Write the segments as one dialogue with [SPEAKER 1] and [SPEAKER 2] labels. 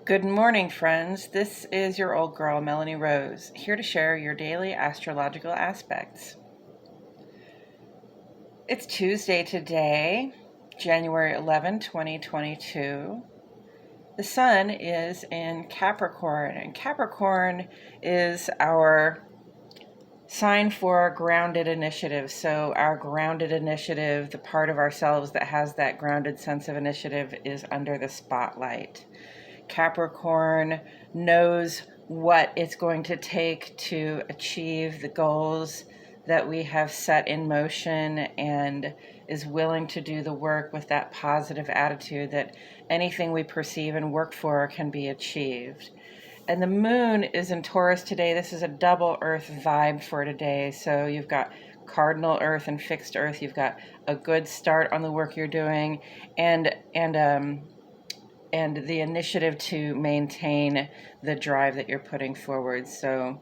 [SPEAKER 1] Good morning, friends. This is your old girl, Melanie Rose, here to share your daily astrological aspects. It's Tuesday today, January 11, 2022. The sun is in Capricorn, and Capricorn is our sign for grounded initiative. So our grounded initiative, the part of ourselves that has that grounded sense of initiative, is under the spotlight. Capricorn knows what it's going to take to achieve the goals that we have set in motion and is willing to do the work with that positive attitude that anything we perceive and work for can be achieved. And the moon is in Taurus today. This is a double earth vibe for today. So you've got cardinal earth and fixed earth. You've got a good start on the work you're doing and the initiative to maintain the drive that you're putting forward. So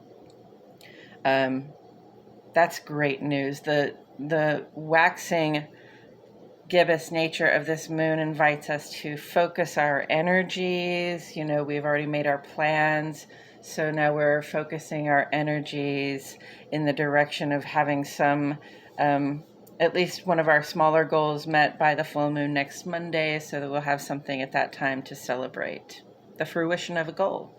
[SPEAKER 1] that's great news. The waxing gibbous nature of this moon invites us to focus our energies. We've already made our plans, so now we're focusing our energies in the direction of having some at least one of our smaller goals met by the full moon next Monday, so that we'll have something at that time to celebrate the fruition of a goal.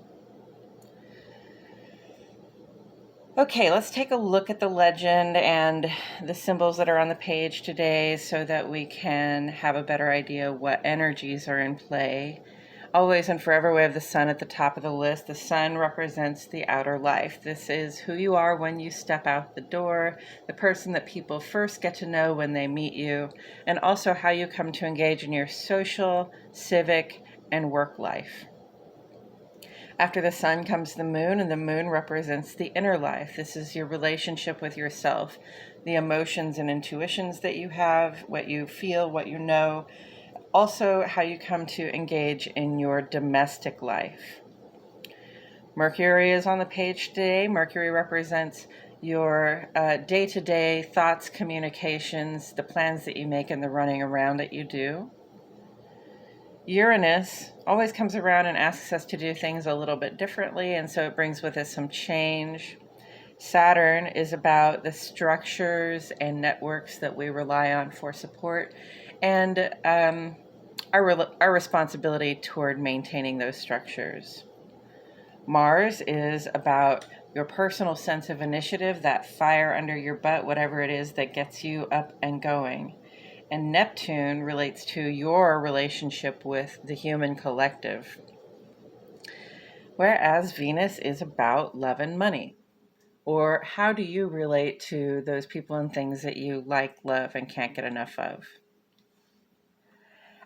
[SPEAKER 1] Okay, let's take a look at the legend and the symbols that are on the page today so that we can have a better idea what energies are in play. Always and forever, we have the sun at the top of the list. The sun represents the outer life. This is who you are when you step out the door, the person that people first get to know when they meet you, and also how you come to engage in your social, civic, and work life. After the sun comes the moon, and the moon represents the inner life. This is your relationship with yourself, the emotions and intuitions that you have, what you feel, what you know, also how you come to engage in your domestic life. Mercury is on the page today. Mercury represents your day-to-day thoughts, communications, the plans that you make, and the running around that you do. Uranus always comes around and asks us to do things a little bit differently, and so it brings with it some change. Saturn is about the structures and networks that we rely on for support, and our responsibility toward maintaining those structures. Mars is about your personal sense of initiative, that fire under your butt, whatever it is that gets you up and going. And Neptune relates to your relationship with the human collective. Whereas Venus is about love and money. Or how do you relate to those people and things that you like, love, and can't get enough of?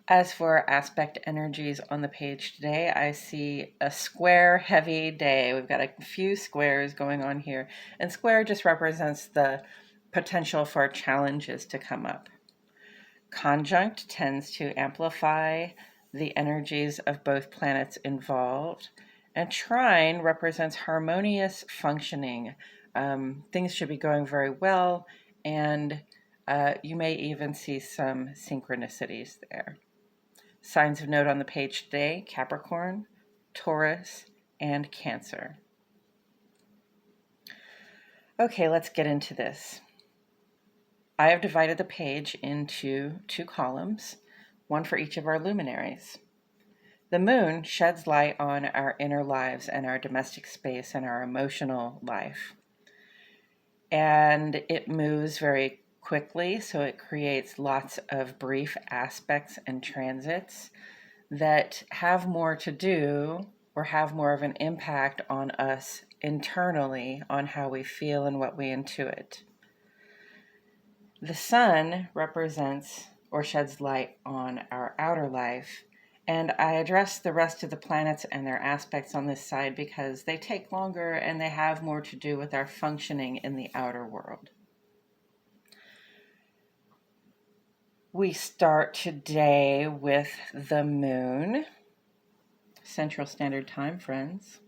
[SPEAKER 1] As for aspect energies on the page today, I see a square heavy day. We've got a few squares going on here. And square just represents the potential for challenges to come up. Conjunct tends to amplify the energies of both planets involved. And trine represents harmonious functioning. Things should be going very well, and you may even see some synchronicities there. Signs of note on the page today: Capricorn, Taurus, and Cancer. Okay, let's get into this. I have divided the page into two columns, one for each of our luminaries. The moon sheds light on our inner lives and our domestic space and our emotional life. And it moves very quickly, so it creates lots of brief aspects and transits that have more to do or have more of an impact on us internally, on how we feel and what we intuit. The sun represents or sheds light on our outer life, and I address the rest of the planets and their aspects on this side because they take longer and they have more to do with our functioning in the outer world. We start today with the moon, Central Standard Time, friends,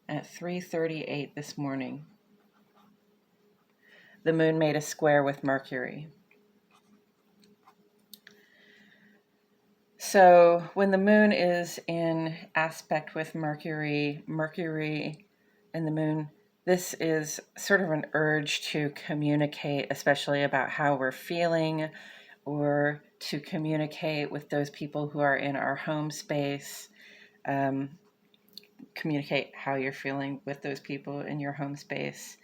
[SPEAKER 1] at 3:38 this morning. The moon made a square with Mercury. So when the moon is in aspect with Mercury and the moon, this is sort of an urge to communicate, especially about how we're feeling, or to communicate with those people who are in our home space. Communicate how you're feeling with those people in your home space.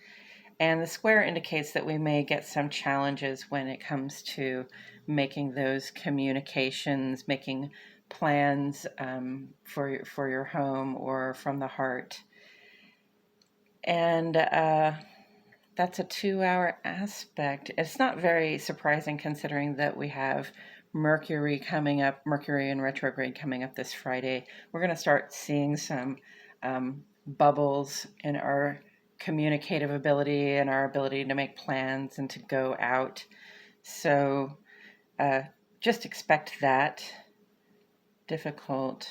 [SPEAKER 1] And the square indicates that we may get some challenges when it comes to making those communications, making plans for your home or from the heart. And that's a 2-hour aspect. It's not very surprising considering that we have Mercury coming up, Mercury in retrograde coming up this Friday. We're going to start seeing some bubbles in our communicative ability and our ability to make plans and to go out. So just expect that. Difficult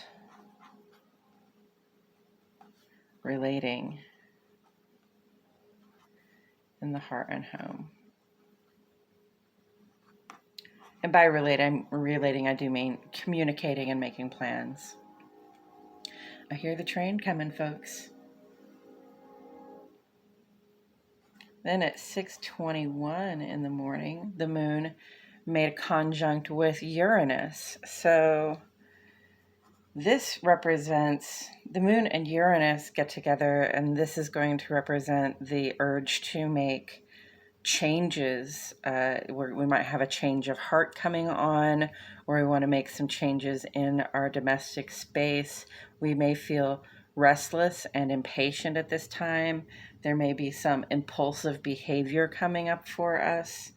[SPEAKER 1] relating in the heart and home. And by relating, I do mean communicating and making plans. I hear the train coming, folks. Then at 6:21 in the morning, the moon made a conjunct with Uranus. So this represents the moon and Uranus get together, and this is going to represent the urge to make changes. We might have a change of heart coming on, or we want to make some changes in our domestic space. We may feel restless and impatient at this time. There may be some impulsive behavior coming up for us.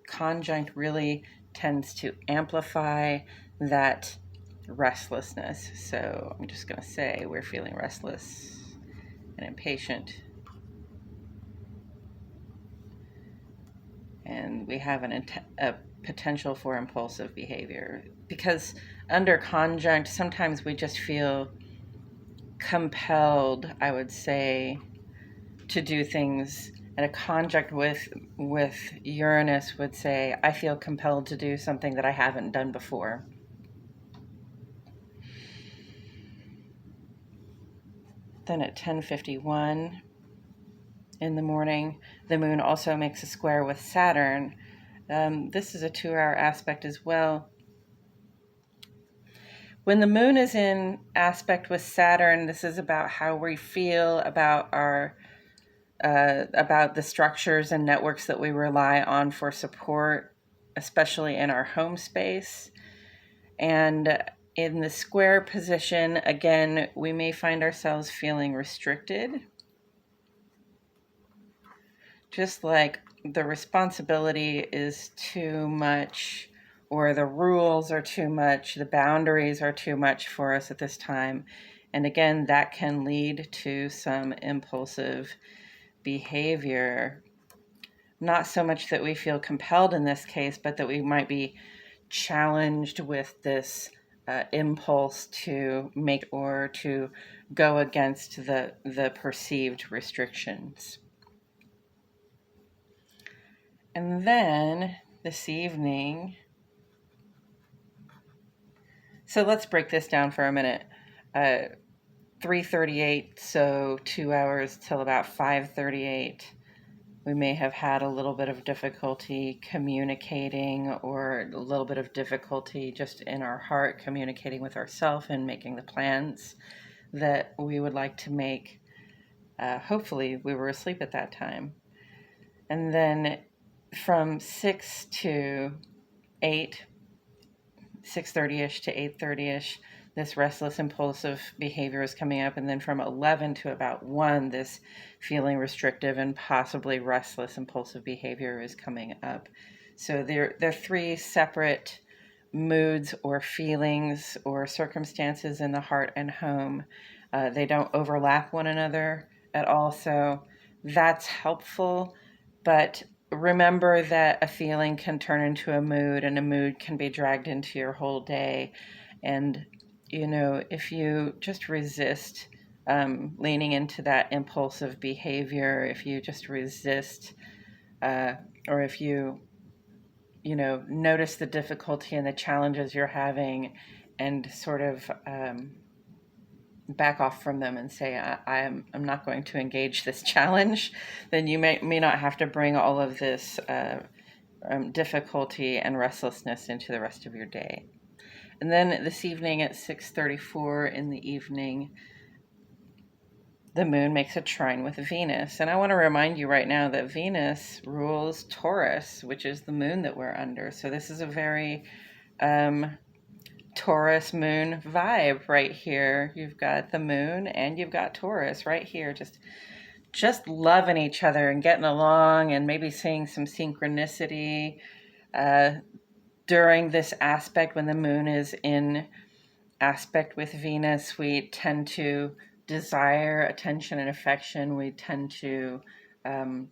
[SPEAKER 1] Conjunct really tends to amplify that restlessness. So I'm just going to say we're feeling restless and impatient. And we have a potential for impulsive behavior, because under conjunct, sometimes we just feel compelled, I would say, to do things. And a conjunct with Uranus would say, I feel compelled to do something that I haven't done before. Then at 10:51 in the morning, the moon also makes a square with Saturn. This is a 2-hour aspect as well. When the moon is in aspect with Saturn, this is about how we feel about about the structures and networks that we rely on for support, especially in our home space. And in the square position, again, we may find ourselves feeling restricted. Just like the responsibility is too much, or the rules are too much, the boundaries are too much for us at this time. And again, that can lead to some impulsive behavior. Not so much that we feel compelled in this case, but that we might be challenged with this impulse to make or to go against the perceived restrictions. And then this evening, so let's break this down for a minute. 3:38, so 2 hours till about 5:38. We may have had a little bit of difficulty communicating, or a little bit of difficulty just in our heart communicating with ourselves and making the plans that we would like to make. Hopefully we were asleep at that time. And then from 6 to 8, 6:30ish to 8:30ish, this restless impulsive behavior is coming up. And then from 11 to about 1, this feeling restrictive and possibly restless impulsive behavior is coming up. So they're 3 separate moods or feelings or circumstances in the heart and home. They don't overlap one another at all, so that's helpful. But remember that a feeling can turn into a mood, and a mood can be dragged into your whole day. And, if you just resist leaning into that impulsive behavior, if you just resist, or if you notice the difficulty and the challenges you're having, and sort of back off from them and say, I'm not going to engage this challenge, then you may not have to bring all of this difficulty and restlessness into the rest of your day. And then this evening at 6:34 in the evening, the moon makes a trine with Venus. And I want to remind you right now that Venus rules Taurus, which is the moon that we're under. So this is a very Taurus moon vibe right here. You've got the moon and you've got Taurus right here, just loving each other and getting along, and maybe seeing some synchronicity during this aspect. When the moon is in aspect with Venus, we tend to desire attention and affection. We tend to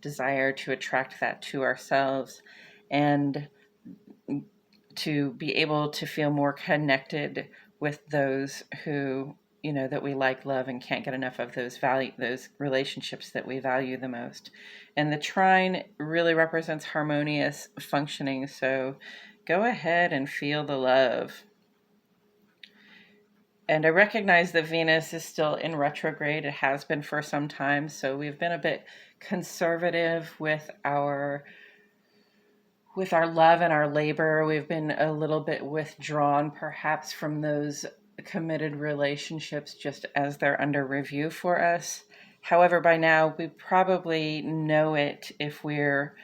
[SPEAKER 1] desire to attract that to ourselves, and to be able to feel more connected with those who, that we like, love, and can't get enough of those relationships that we value the most. And the trine really represents harmonious functioning. So go ahead and feel the love. And I recognize that Venus is still in retrograde. It has been for some time. So we've been a bit conservative with our love and our labor. We've been a little bit withdrawn perhaps from those committed relationships just as they're under review for us. However, by now we probably know it if we're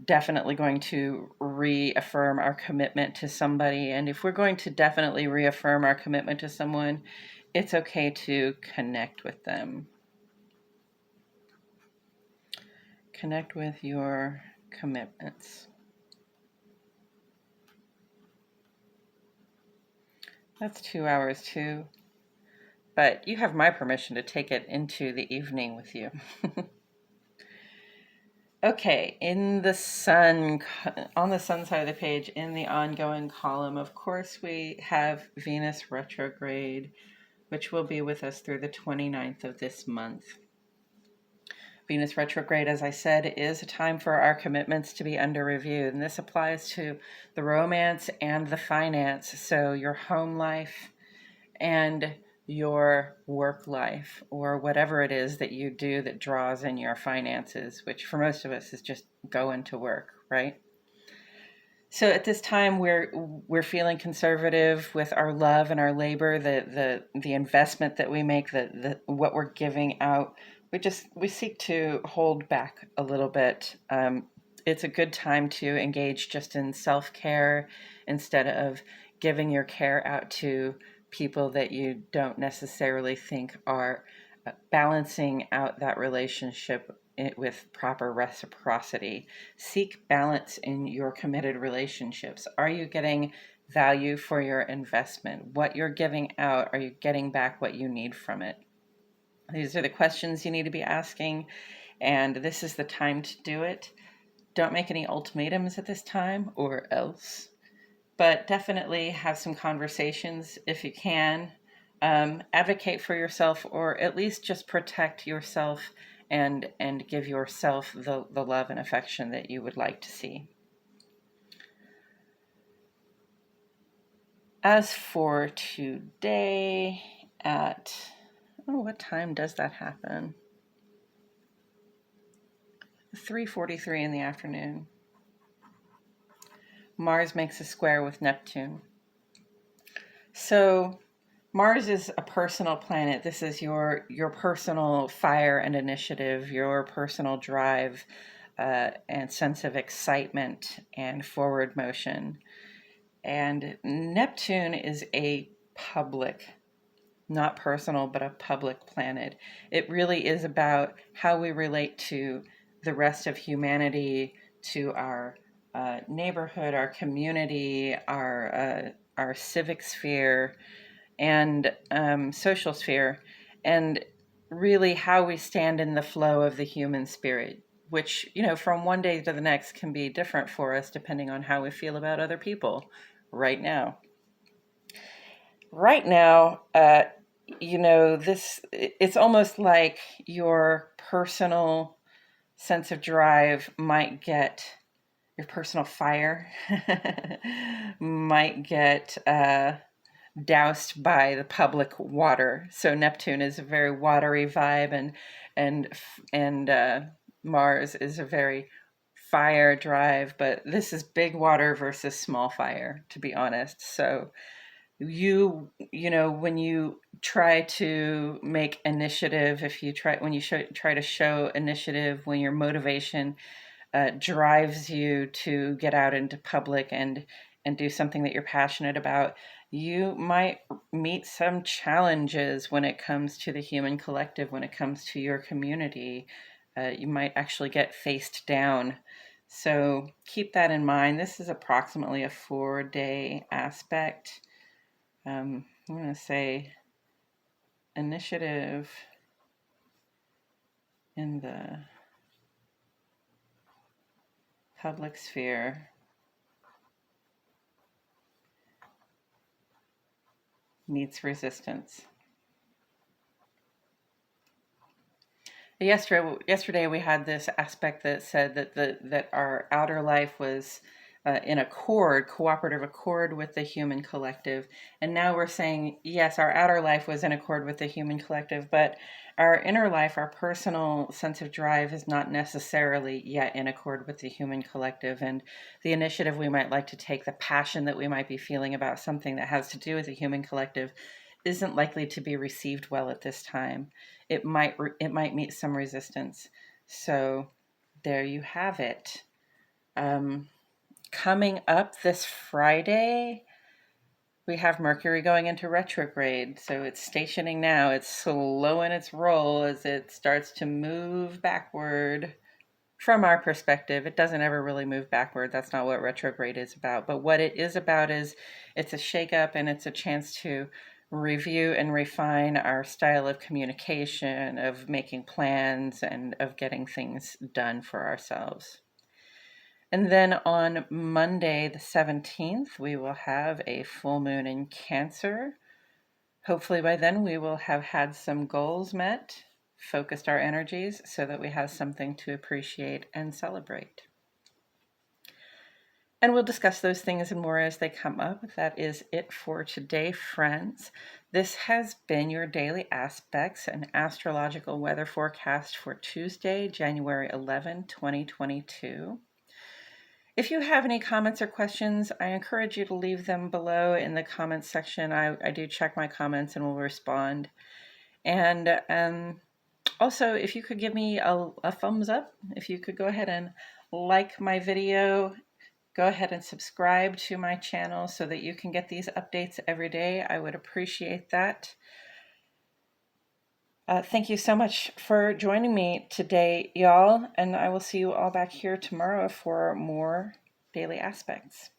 [SPEAKER 1] definitely going to reaffirm our commitment to somebody. And if we're going to definitely reaffirm our commitment to someone, it's okay to connect with them. Connect with your commitments. That's 2 hours too. But you have my permission to take it into the evening with you. Okay, in the sun, on the sun side of the page, in the ongoing column, of course, we have Venus retrograde, which will be with us through the 29th of this month. Venus retrograde, as I said, is a time for our commitments to be under review. And this applies to the romance and the finance. So your home life and your work life, or whatever it is that you do that draws in your finances, which for most of us is just going to work, right? So at this time, we're feeling conservative with our love and our labor, the investment that we make, the what we're giving out. We seek to hold back a little bit. It's a good time to engage just in self-care instead of giving your care out to people that you don't necessarily think are balancing out that relationship with proper reciprocity. Seek balance in your committed relationships. Are you getting value for your investment? What you're giving out, are you getting back what you need from it? These are the questions you need to be asking, and this is the time to do it. Don't make any ultimatums at this time, or else. But definitely have some conversations if you can. Advocate for yourself, or at least just protect yourself and give yourself the love and affection that you would like to see. As for today at, what time does that happen? 3:43 in the afternoon. Mars makes a square with Neptune. So Mars is a personal planet. This is your personal fire and initiative, your personal drive and sense of excitement and forward motion. And Neptune is a public, not personal, but a public planet. It really is about how we relate to the rest of humanity, to our neighborhood, our community, our civic sphere, and social sphere, and really how we stand in the flow of the human spirit, which, from one day to the next can be different for us depending on how we feel about other people right now. Right now, it's almost like your personal sense of drive might get your personal fire might get doused by the public water. So Neptune is a very watery vibe, and and Mars is a very fire drive. But this is big water versus small fire, to be honest. So you know, when you try to make initiative, if you try when you try to show initiative, when your motivation drives you to get out into public and do something that you're passionate about, you might meet some challenges when it comes to the human collective, when it comes to your community. You might actually get faced down. So keep that in mind. This is approximately a 4-day aspect. I'm going to say initiative in the public sphere meets resistance. Yesterday we had this aspect that said that our outer life was in cooperative accord with the human collective, and now we're saying yes, our outer life was in accord with the human collective, but our inner life, our personal sense of drive, is not necessarily yet in accord with the human collective, and the initiative we might like to take, the passion that we might be feeling about something that has to do with the human collective, isn't likely to be received well at this time. It might meet some resistance. So there you have it. Coming up this Friday, we have Mercury going into retrograde. So it's stationing now. It's slow in its roll as it starts to move backward. From our perspective, it doesn't ever really move backward. That's not what retrograde is about. But what it is about is it's a shakeup, and it's a chance to review and refine our style of communication, of making plans, and of getting things done for ourselves. And then on Monday, the 17th, we will have a full moon in Cancer. Hopefully by then we will have had some goals met, focused our energies so that we have something to appreciate and celebrate. And we'll discuss those things and more as they come up. That is it for today, friends. This has been your Daily Aspects, an astrological weather forecast for Tuesday, January 11, 2022. If you have any comments or questions, I encourage you to leave them below in the comments section. I do check my comments and will respond. And also, if you could give me a thumbs up, if you could go ahead and like my video, go ahead and subscribe to my channel so that you can get these updates every day. I would appreciate that. Thank you so much for joining me today, y'all, and I will see you all back here tomorrow for more Daily Aspects.